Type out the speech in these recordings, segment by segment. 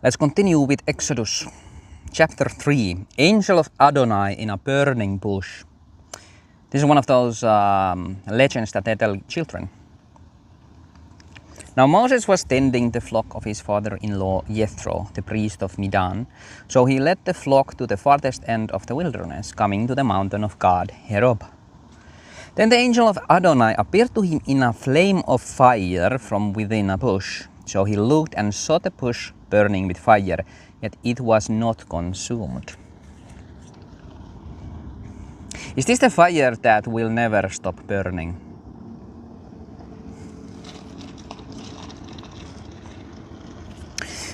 Let's continue with Exodus chapter 3, Angel of Adonai in a burning bush. This is one of those legends that they tell children. Now Moses was tending the flock of his father-in-law Jethro, the priest of Midian. So he led the flock to the farthest end of the wilderness, coming to the mountain of God, Horeb. Then the angel of Adonai appeared to him in a flame of fire from within a bush. So he looked and saw the bush burning with fire, yet it was not consumed. Is this the fire that will never stop burning?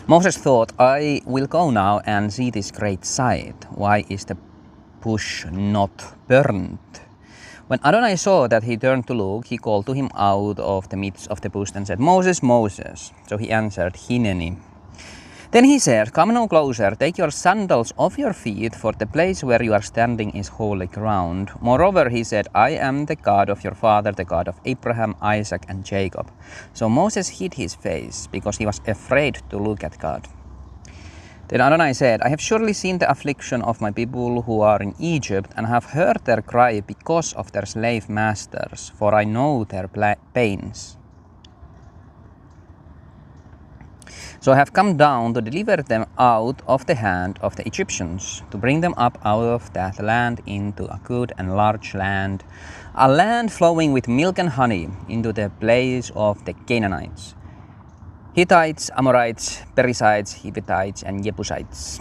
Moses thought, I will go now and see this great sight. Why is the bush not burned? When Adonai saw that he turned to look, he called to him out of the midst of the bush and said, Moses, Moses. So he answered, Hineni. Then he said, Come no closer, take your sandals off your feet, for the place where you are standing is holy ground. Moreover, he said, I am the God of your father, the God of Abraham, Isaac, and Jacob. So Moses hid his face, because he was afraid to look at God. Then Adonai said, I have surely seen the affliction of my people who are in Egypt, and have heard their cry because of their slave masters, for I know their pains. So I have come down to deliver them out of the hand of the Egyptians, to bring them up out of that land into a good and large land, a land flowing with milk and honey, into the place of the Canaanites, Hittites, Amorites, Perizzites, Hivitites, and Jebusites.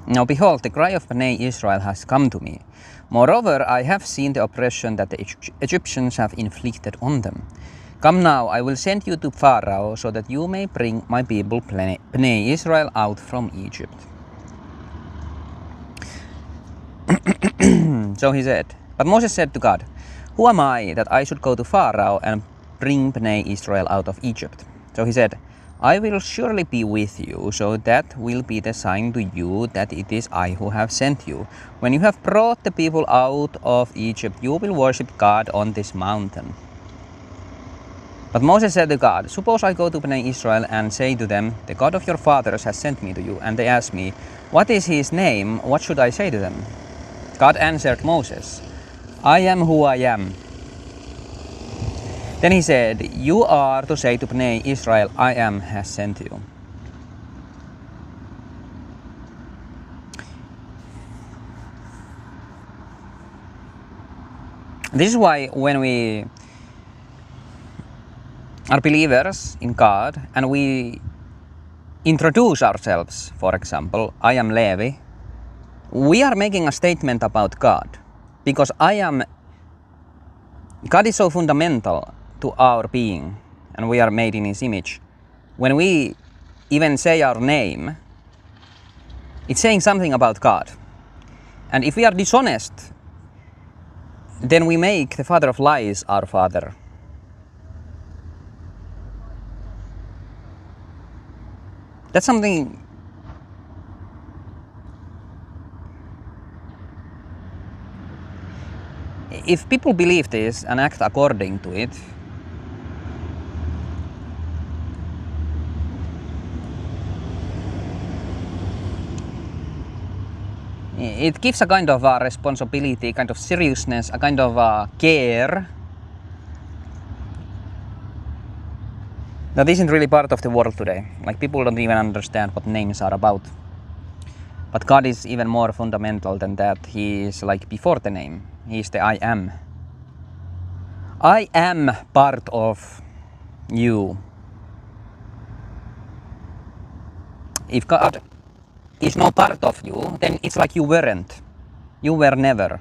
Now behold, the cry of Bnei Israel has come to me. Moreover, I have seen the oppression that the Egyptians have inflicted on them. Come now, I will send you to Pharaoh, so that you may bring my people Bnei Israel out from Egypt. So he said, but Moses said to God, Who am I that I should go to Pharaoh and bring Bnei Israel out of Egypt? So he said, I will surely be with you, so that will be the sign to you that it is I who have sent you. When you have brought the people out of Egypt, you will worship God on this mountain. But Moses said to God, Suppose I go to Bnei Israel and say to them, The God of your fathers has sent me to you, and they ask me, What is his name? What should I say to them? God answered Moses, I am who I am. Then he said, You are to say to Bnei Israel, I am has sent you. This is why when we are believers in God and we introduce ourselves, for example, I am Levi, we are making a statement about God, because God is so fundamental to our being, and we are made in his image. When we even say our name, it's saying something about God. And if we are dishonest, then we make the father of lies our father. That's something if people believe this and act according to it, it gives a kind of a responsibility, kind of seriousness, a kind of a care that isn't really part of the world today. Like, people don't even understand what names are about. But God is even more fundamental than that. He is like before the name. He is the I am. I am part of you. If God is no part of you, then it's like you weren't. You were never.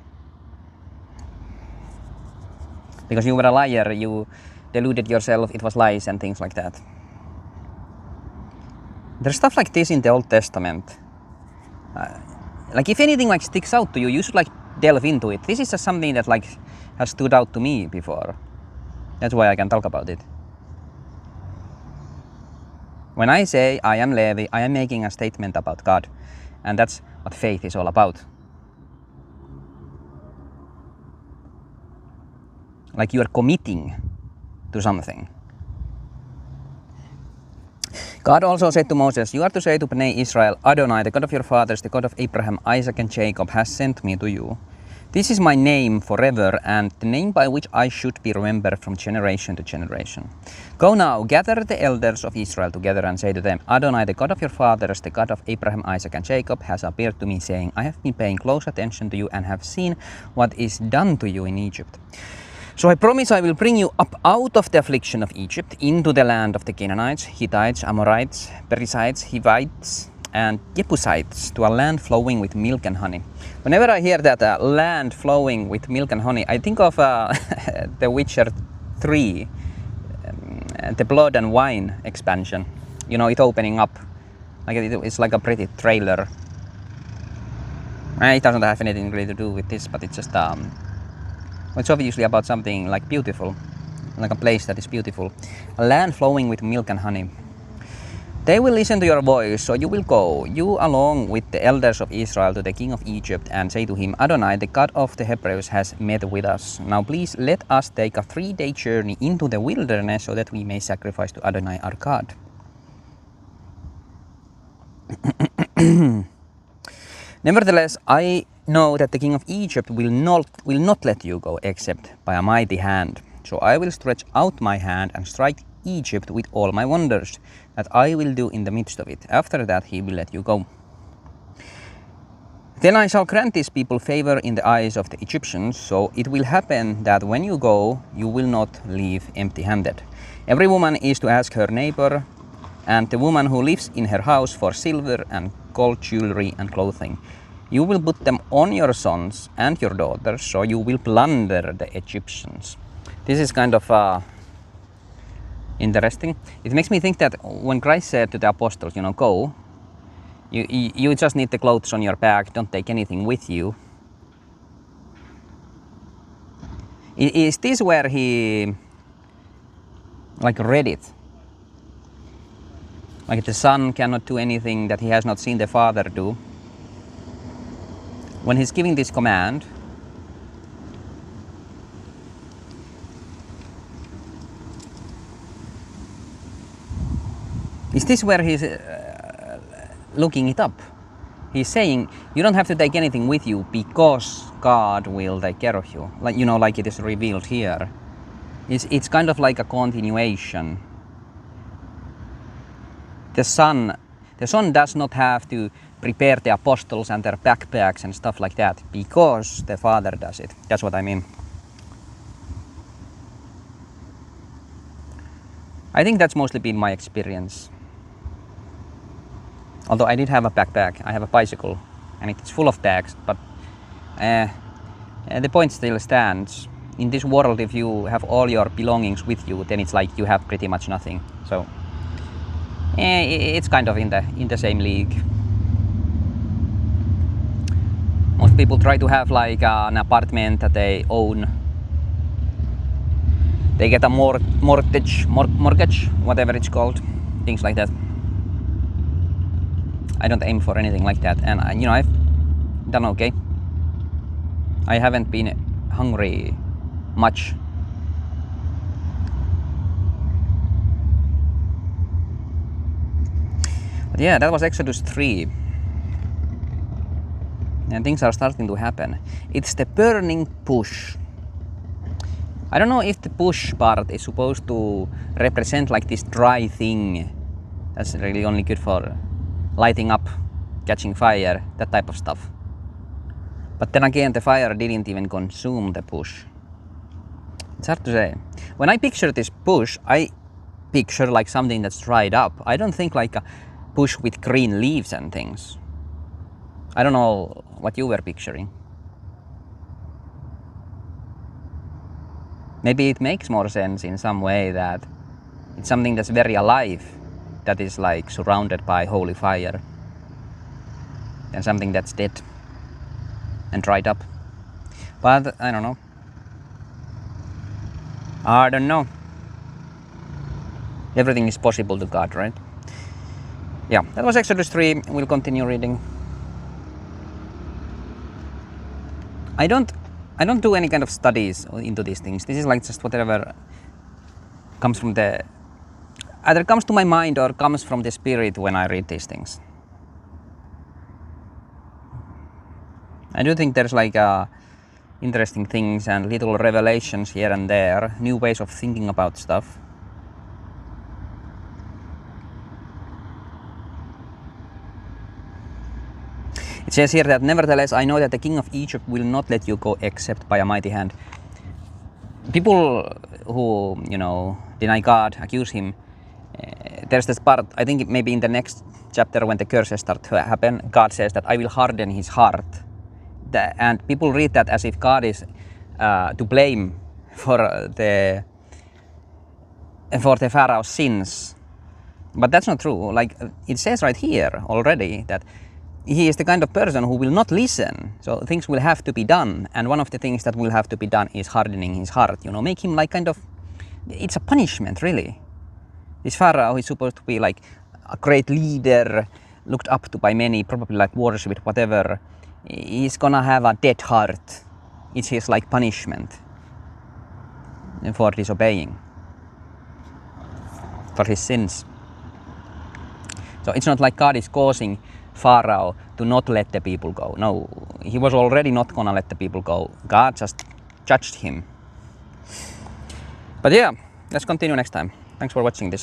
Because you were a liar, you deluded yourself, it was lies and things like that. There's stuff like this in the Old Testament. Like, if anything like sticks out to you, you should like delve into it. This is just something that like has stood out to me before. That's why I can talk about it. When I say I am Levi, I am making a statement about God. And that's what faith is all about. Like, you are committing to something. God also said to Moses, "You are to say to Bnei Israel, Adonai, the God of your fathers, the God of Abraham, Isaac, and Jacob, has sent me to you. This is my name forever, and the name by which I should be remembered from generation to generation. Go now, gather the elders of Israel together and say to them, Adonai, the God of your fathers, the God of Abraham, Isaac, and Jacob, has appeared to me, saying, I have been paying close attention to you and have seen what is done to you in Egypt. So I promise I will bring you up out of the affliction of Egypt into the land of the Canaanites, Hittites, Amorites, Perizzites, Hivites, and Jebusites, to a land flowing with milk and honey." Whenever I hear that land flowing with milk and honey, I think of The Witcher 3, the blood and wine expansion. You know, it opening up. Like it's like a pretty trailer. It doesn't have anything really to do with this, but it's just it's obviously about something like beautiful, like a place that is beautiful. A land flowing with milk and honey. They will listen to your voice, so you will go, you along with the elders of Israel, to the king of Egypt, and say to him, Adonai, the God of the Hebrews, has met with us. Now please let us take a 3-day journey into the wilderness, so that we may sacrifice to Adonai our God. Nevertheless, I know that the king of Egypt will not let you go, except by a mighty hand. So I will stretch out my hand and strike Egypt with all my wonders that I will do in the midst of it. After that he will let you go. Then I shall grant these people favor in the eyes of the Egyptians, so it will happen that when you go, you will not leave empty-handed. Every woman is to ask her neighbor and the woman who lives in her house for silver and gold jewelry and clothing. You will put them on your sons and your daughters, so you will plunder the Egyptians. This is kind of interesting. It makes me think that when Christ said to the apostles, go, you just need the clothes on your back, don't take anything with you. Is this where he read it? Like the son cannot do anything that he has not seen the father do. When he's giving this command, is this where he's looking it up? He's saying you don't have to take anything with you because God will take care of you. Like it is revealed here. It's kind of like a continuation. The son does not have to prepare the apostles and their backpacks and stuff like that because the Father does it. That's what I mean. I think that's mostly been my experience. Although I did have a backpack, I have a bicycle and it's full of bags, but the point still stands. In this world, if you have all your belongings with you, then it's like you have pretty much nothing. So it's kind of in the same league. Most people try to have an apartment that they own. They get a mortgage, whatever it's called, things like that. I don't aim for anything like that, and I've done okay. I haven't been hungry much. But yeah, that was Exodus 3. And things are starting to happen. It's the burning bush. I don't know if the bush part is supposed to represent this dry thing that's really only good for lighting up, catching fire, that type of stuff. But then again, the fire didn't even consume the bush. It's hard to say. When I picture this bush, I picture something that's dried up. I don't think a bush with green leaves and things. I don't know what you were picturing. Maybe it makes more sense in some way that it's something that's very alive, that is surrounded by holy fire, than something that's dead and dried up. But I don't know. Everything is possible to God, right? Yeah, that was Exodus 3. We'll continue reading. I don't do any kind of studies into these things. This is just whatever comes from the either comes to my mind or comes from the spirit when I read these things. I do think there's like interesting things and little revelations here and there, new ways of thinking about stuff. It says here that nevertheless I know that the king of Egypt will not let you go except by a mighty hand. People who, deny God, accuse him, there's this part, I think maybe in the next chapter when the curses start to happen, God says that I will harden his heart. And people read that as if God is to blame for the Pharaoh's sins. But that's not true. Like it says right here already that he is the kind of person who will not listen. So things will have to be done. And one of the things that will have to be done is hardening his heart. Make him like kind of, it's a punishment really. This Pharaoh is supposed to be like a great leader, looked up to by many, probably like worshipped, whatever. He's gonna have a dead heart. It's his like punishment for disobeying, for his sins. So it's not like God is causing Pharaoh to not let the people go. No, he was already not gonna let the people go. God just judged him. But yeah, let's continue next time. Thanks for watching this.